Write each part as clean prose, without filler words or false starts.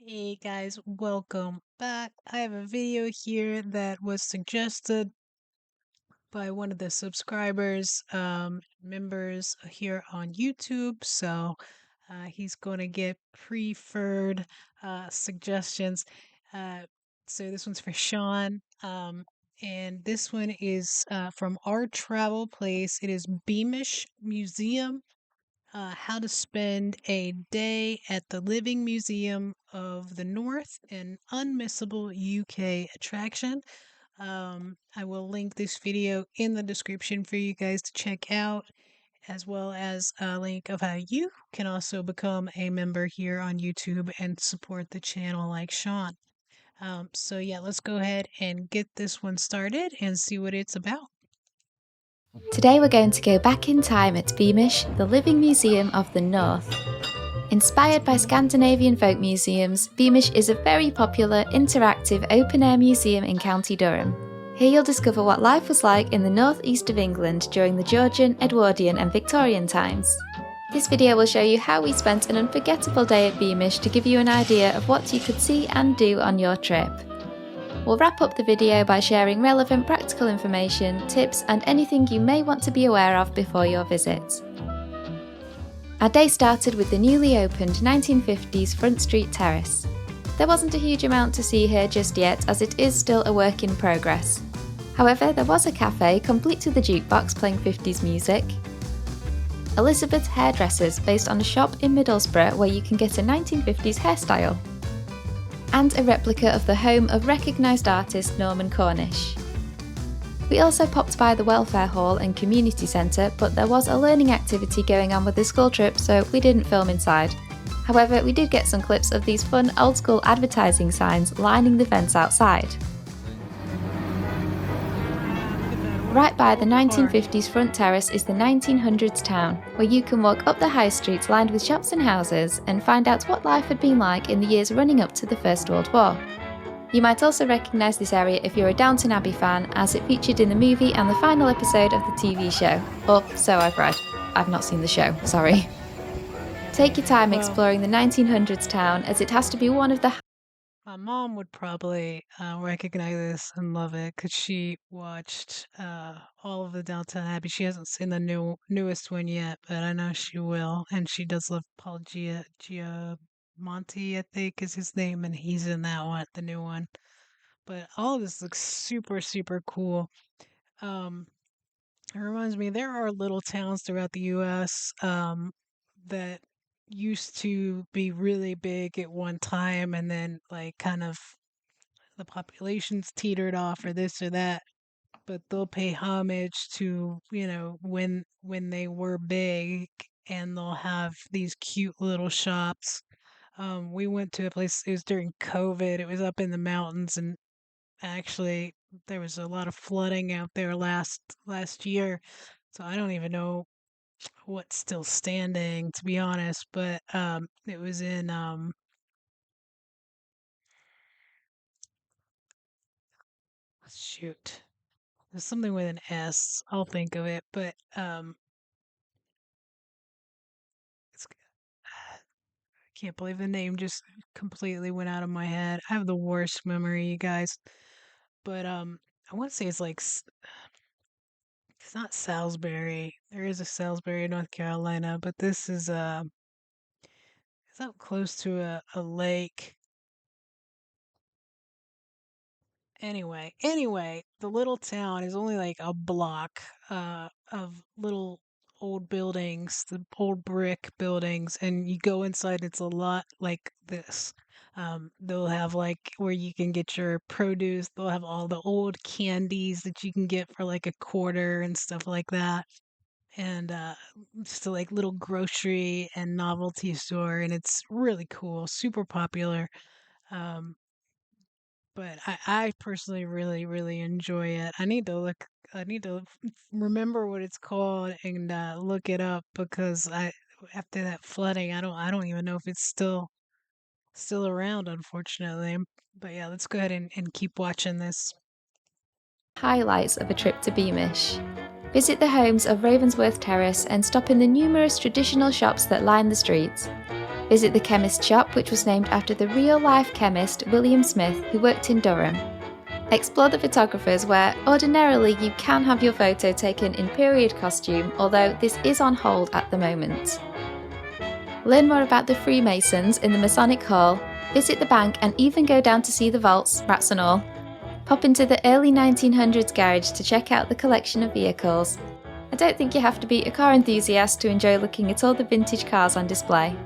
Hey guys, welcome back. I have a video here that was suggested by one of the subscribers, members here on YouTube. So he's going to get preferred suggestions. Uh, so this one's for Sean. And this one is from our travel place. It is Beamish Museum, how to spend a day at the Living Museum of the North, an unmissable UK attraction. I will link this video in the description for you guys to check out, as well as a link of how you can also become a member here on YouTube and support the channel like Sean. So yeah, let's go ahead and get this one started and see what it's about. Today we're going to go back in time at Beamish, the Living Museum of the North. Inspired by Scandinavian folk museums, Beamish is a very popular, interactive, open-air museum in County Durham. Here you'll discover what life was like in the northeast of England during the Georgian, Edwardian and Victorian times. This video will show you how we spent an unforgettable day at Beamish to give you an idea of what you could see and do on your trip. We'll wrap up the video by sharing relevant practical information, tips and anything you may want to be aware of before your visit. Our day started with the newly opened 1950s Front Street Terrace. There wasn't a huge amount to see here just yet, as it is still a work in progress. However, there was a cafe complete with a jukebox playing 50s music, Elizabeth's Hairdressers based on a shop in Middlesbrough where you can get a 1950s hairstyle, and a replica of the home of recognised artist Norman Cornish. We also popped by the Welfare Hall and Community Centre, but there was a learning activity going on with the school trip, so we didn't film inside. However, we did get some clips of these fun old school advertising signs lining the fence outside. Right by the 1950s front terrace is the 1900s town, where you can walk up the high streets lined with shops and houses and find out what life had been like in the years running up to the First World War. You might also recognise this area if you're a Downton Abbey fan, as it featured in the movie and the final episode of the TV show. Or so I've read. I've not seen the show, sorry. Take your time exploring the 1900s town, as it has to be one of the... My mom would probably recognize this and love it because she watched all of the Downton Abbey. She hasn't seen the newest one yet, but I know she will. And she does love Paul Giamonti, I think is his name, and he's in that one, the new one. But all of this looks super, super cool. Um, it reminds me, there are little towns throughout the U.S. That used to be really big at one time and then like kind of the population's teetered off or this or that, but they'll pay homage to, when they were big, and they'll have these cute little shops. We went to a place, it was during COVID, it was up in the mountains, and actually there was a lot of flooding out there last year. So I don't even know what's still standing, to be honest, but it was in shoot. There's something with an S. I'll think of it, but it's, I can't believe the name just completely went out of my head. I have the worst memory, you guys. But I want to say it's like it's not Salisbury. There is a Salisbury, North Carolina, but this is it's up close to a lake. Anyway, the little town is only like a block of little old buildings, the old brick buildings, and you go inside, it's a lot like this. They'll have like where you can get your produce, they'll have all the old candies that you can get for like a quarter and stuff like that. And just a like little grocery and novelty store, and it's really cool, super popular. Um, but I personally really, really enjoy it. I need to remember what it's called and look it up because after that flooding, I don't even know if it's still around, unfortunately. But yeah, let's go ahead and keep watching this. highlights of a trip to Beamish. Visit the homes of Ravensworth Terrace and stop in the numerous traditional shops that line the streets. Visit the chemist shop, which was named after the real-life chemist William Smith, who worked in Durham. Explore the photographers, where ordinarily you can have your photo taken in period costume, although this is on hold at the moment. Learn more about the Freemasons in the Masonic Hall, visit the bank and even go down to see the vaults, rats and all. Pop into the early 1900s garage to check out the collection of vehicles. I don't think you have to be a car enthusiast to enjoy looking at all the vintage cars on display.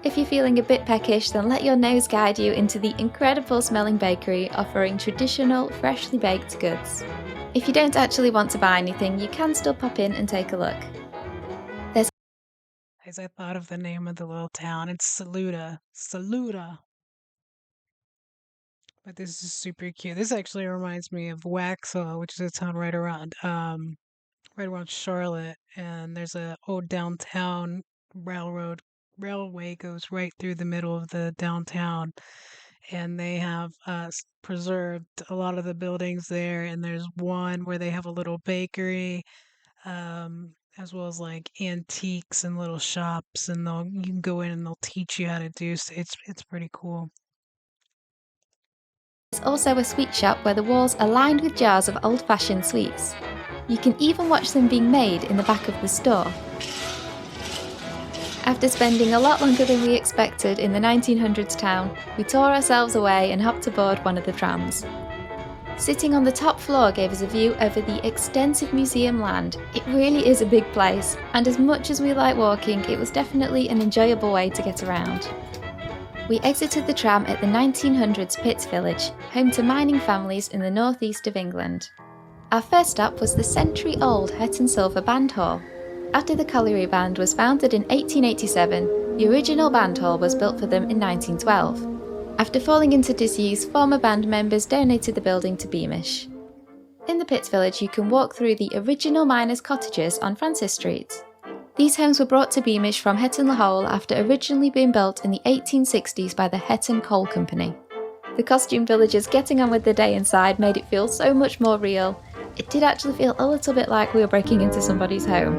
If you're feeling a bit peckish, then let your nose guide you into the incredible smelling bakery offering traditional, freshly baked goods. If you don't actually want to buy anything, you can still pop in and take a look. As I thought of the name of the little town, it's Saluda. Saluda. But this is super cute. This actually reminds me of Waxhaw, which is a town right around Charlotte, and there's a old downtown railway goes right through the middle of the downtown, and they have preserved a lot of the buildings there, and there's one where they have a little bakery, as well as like antiques and little shops, and you can go in and they'll teach you how to do so. It's pretty cool. There's also a sweet shop where the walls are lined with jars of old-fashioned sweets. You can even watch them being made in the back of the store. After spending a lot longer than we expected in the 1900s town, we tore ourselves away and hopped aboard one of the trams. Sitting on the top floor gave us a view over the extensive museum land. It really is a big place, and as much as we like walking, it was definitely an enjoyable way to get around. We exited the tram at the 1900s Pitts Village, home to mining families in the northeast of England. Our first stop was the century-old Het & Silver Band Hall. After the Colliery Band was founded in 1887, the original band hall was built for them in 1912. After falling into disuse, former band members donated the building to Beamish. In the Pitts Village, you can walk through the original miners' cottages on Francis Street. These homes were brought to Beamish from Hetton le Hole after originally being built in the 1860s by the Hetton Coal Company. The costumed villagers getting on with the day inside made it feel so much more real. It did actually feel a little bit like we were breaking into somebody's home.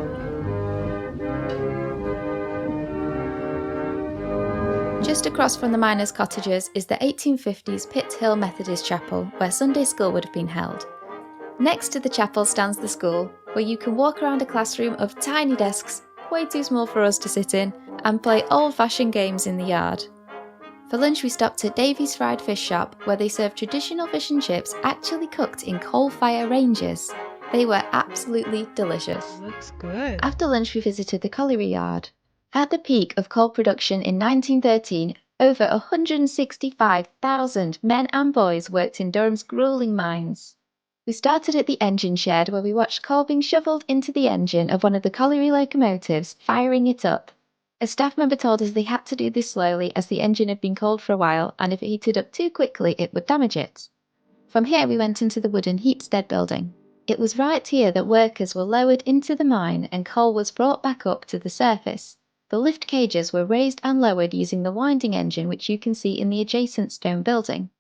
Just across from the miners' cottages is the 1850s Pitt Hill Methodist Chapel, where Sunday school would have been held. Next to the chapel stands the school, where you can walk around a classroom of tiny desks, way too small for us to sit in, and play old-fashioned games in the yard. For lunch we stopped at Davy's Fried Fish Shop, where they serve traditional fish and chips actually cooked in coal fire ranges. They were absolutely delicious. Looks good. After lunch we visited the colliery yard. At the peak of coal production in 1913, over 165,000 men and boys worked in Durham's gruelling mines. We started at the engine shed, where we watched coal being shovelled into the engine of one of the colliery locomotives, firing it up. A staff member told us they had to do this slowly as the engine had been cold for a while, and if it heated up too quickly it would damage it. From here we went into the wooden heapstead building. It was right here that workers were lowered into the mine and coal was brought back up to the surface. The lift cages were raised and lowered using the winding engine, which you can see in the adjacent stone building.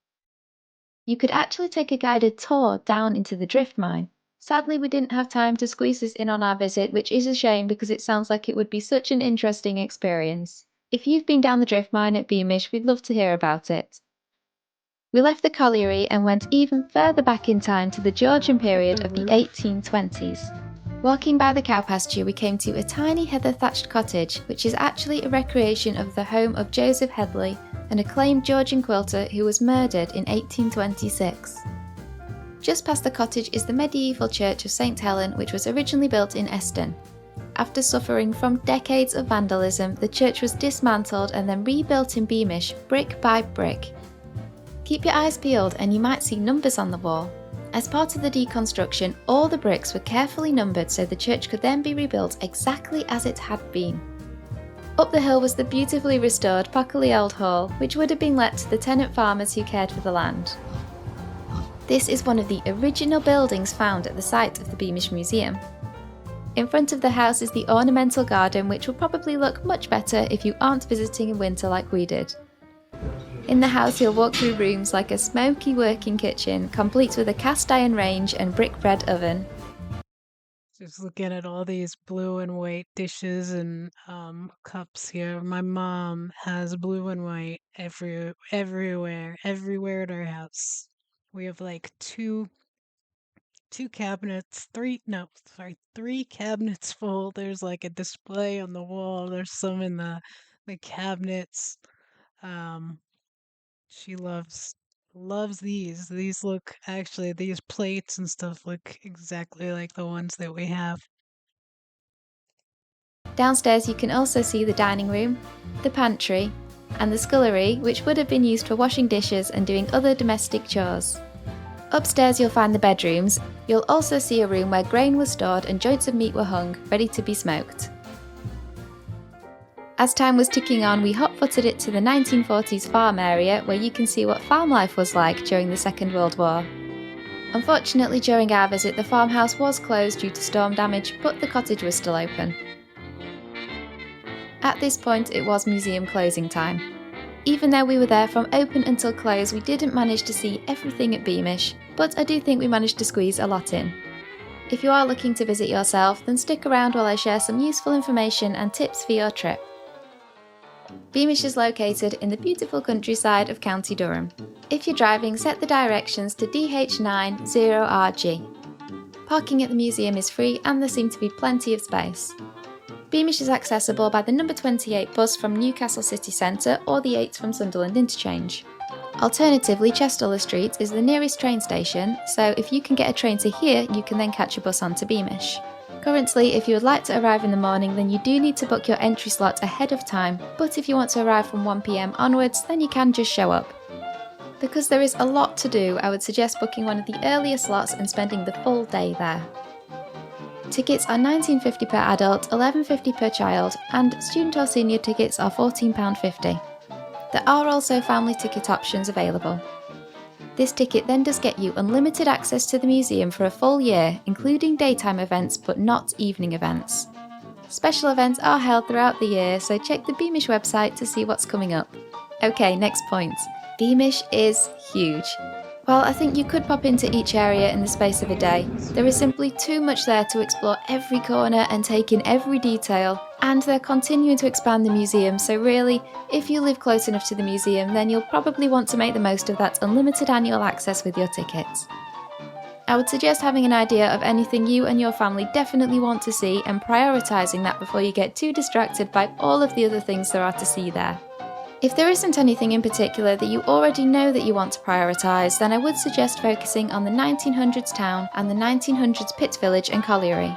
You could actually take a guided tour down into the drift mine. Sadly, we didn't have time to squeeze this in on our visit, which is a shame because it sounds like it would be such an interesting experience. If you've been down the drift mine at Beamish, we'd love to hear about it. We left the colliery and went even further back in time to the Georgian period of the 1820s. Walking by the cow pasture, we came to a tiny heather-thatched cottage, which is actually a recreation of the home of Joseph Headley, an acclaimed Georgian quilter who was murdered in 1826. Just past the cottage is the medieval church of St Helen, which was originally built in Eston. After suffering from decades of vandalism, the church was dismantled and then rebuilt in Beamish, brick by brick. Keep your eyes peeled and you might see numbers on the wall. As part of the deconstruction, all the bricks were carefully numbered so the church could then be rebuilt exactly as it had been. Up the hill was the beautifully restored Pockley Old Hall, which would have been let to the tenant farmers who cared for the land. This is one of the original buildings found at the site of the Beamish Museum. In front of the house is the ornamental garden, which will probably look much better if you aren't visiting in winter like we did. In the house you'll walk through rooms like a smoky working kitchen, complete with a cast iron range and brick bread oven. Just looking at all these blue and white dishes and cups here. My mom has blue and white everywhere at our house. We have like two cabinets, three no, sorry, three cabinets full. There's like a display on the wall. There's some in the cabinets. Um, she loves these. These plates and stuff look exactly like the ones that we have. Downstairs you can also see the dining room, the pantry, and the scullery, which would have been used for washing dishes and doing other domestic chores. Upstairs you'll find the bedrooms. You'll also see a room where grain was stored and joints of meat were hung, ready to be smoked. As time was ticking on, we hot-footed it to the 1940s farm area, where you can see what farm life was like during the Second World War. Unfortunately, during our visit, the farmhouse was closed due to storm damage, but the cottage was still open. At this point, it was museum closing time. Even though we were there from open until close, we didn't manage to see everything at Beamish, but I do think we managed to squeeze a lot in. If you are looking to visit yourself, then stick around while I share some useful information and tips for your trip. Beamish is located in the beautiful countryside of County Durham. If you're driving, set the directions to DH90RG. Parking at the museum is free and there seems to be plenty of space. Beamish is accessible by the number 28 bus from Newcastle City Centre or the 8 from Sunderland Interchange. Alternatively, Chester Street is the nearest train station, so if you can get a train to here, you can then catch a bus on to Beamish. Currently, if you would like to arrive in the morning, then you do need to book your entry slot ahead of time, but if you want to arrive from 1 PM onwards, then you can just show up. Because there is a lot to do, I would suggest booking one of the earlier slots and spending the full day there. Tickets are £19.50 per adult, £11.50 per child, and student or senior tickets are £14.50. There are also family ticket options available. This ticket then does get you unlimited access to the museum for a full year, including daytime events but not evening events. Special events are held throughout the year, so check the Beamish website to see what's coming up. Okay, next point. Beamish is huge. While I think you could pop into each area in the space of a day, there is simply too much there to explore every corner and take in every detail, and they're continuing to expand the museum, so really, if you live close enough to the museum, then you'll probably want to make the most of that unlimited annual access with your tickets. I would suggest having an idea of anything you and your family definitely want to see and prioritising that before you get too distracted by all of the other things there are to see there. If there isn't anything in particular that you already know that you want to prioritise, then I would suggest focusing on the 1900s town and the 1900s pit village and colliery.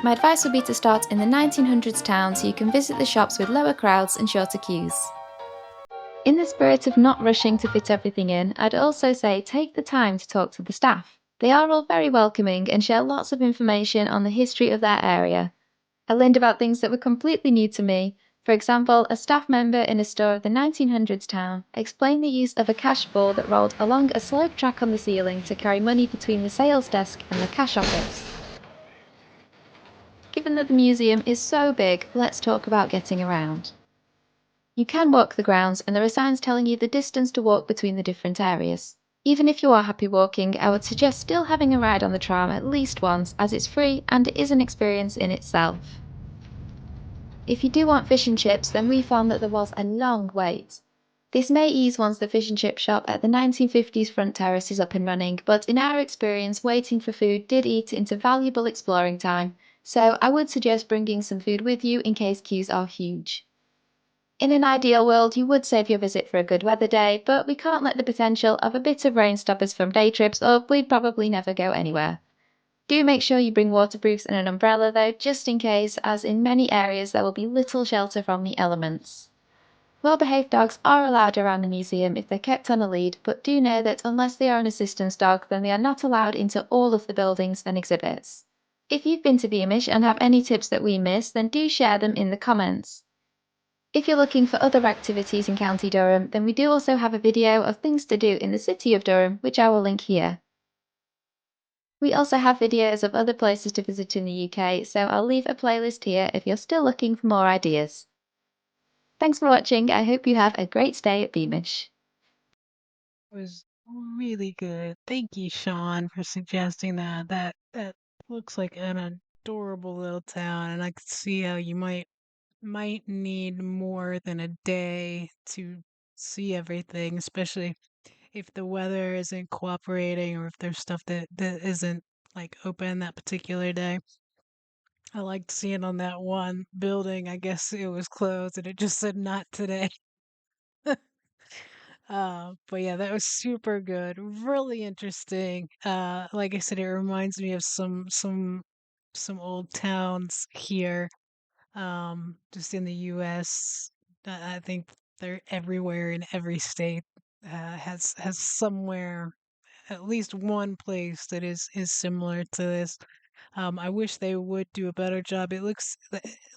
My advice would be to start in the 1900s town so you can visit the shops with lower crowds and shorter queues. In the spirit of not rushing to fit everything in, I'd also say take the time to talk to the staff. They are all very welcoming and share lots of information on the history of their area. I learned about things that were completely new to me. For example, a staff member in a store of the 1900s town explained the use of a cash ball that rolled along a slope track on the ceiling to carry money between the sales desk and the cash office. Given that the museum is so big, let's talk about getting around. You can walk the grounds and there are signs telling you the distance to walk between the different areas. Even if you are happy walking, I would suggest still having a ride on the tram at least once, as it's free and it is an experience in itself. If you do want fish and chips, then we found that there was a long wait. This may ease once the fish and chip shop at the 1950s front terrace is up and running, but in our experience, waiting for food did eat into valuable exploring time, so I would suggest bringing some food with you in case queues are huge. In an ideal world, you would save your visit for a good weather day, but we can't let the potential of a bit of rain stop us from day trips, or we'd probably never go anywhere. Do make sure you bring waterproofs and an umbrella though, just in case, as in many areas there will be little shelter from the elements. Well-behaved dogs are allowed around the museum if they're kept on a lead, but do know that unless they are an assistance dog, then they are not allowed into all of the buildings and exhibits. If you've been to Beamish and have any tips that we missed, then do share them in the comments. If you're looking for other activities in County Durham, then we do also have a video of things to do in the city of Durham, which I will link here. We also have videos of other places to visit in the UK, so I'll leave a playlist here if you're still looking for more ideas. Thanks for watching, I hope you have a great stay at Beamish. It was really good. Thank you, Sean, for suggesting that. That looks like an adorable little town, and I could see how you might need more than a day to see everything, especially if the weather isn't cooperating or if there's stuff that isn't like open that particular day. I liked seeing on that one building, I guess it was closed and it just said not today. But yeah, that was super good. Really interesting. Like I said, it reminds me of some old towns here, just in the US. I think they're everywhere in every state, has somewhere, at least one place that is similar to this. I wish they would do a better job. It looks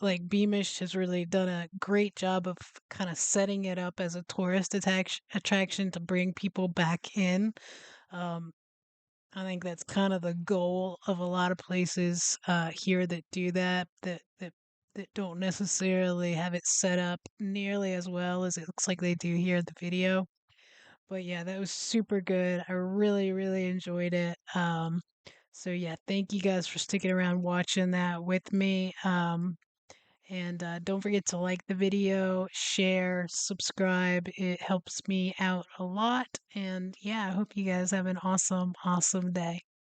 like Beamish has really done a great job of kind of setting it up as a tourist attraction to bring people back in. Um, I think that's kind of the goal of a lot of places here that do that don't necessarily have it set up nearly as well as it looks like they do here in the video. But yeah, that was super good. I really, really enjoyed it. So yeah, thank you guys for sticking around watching that with me. And don't forget to like the video, share, subscribe. It helps me out a lot. And yeah, I hope you guys have an awesome, awesome day.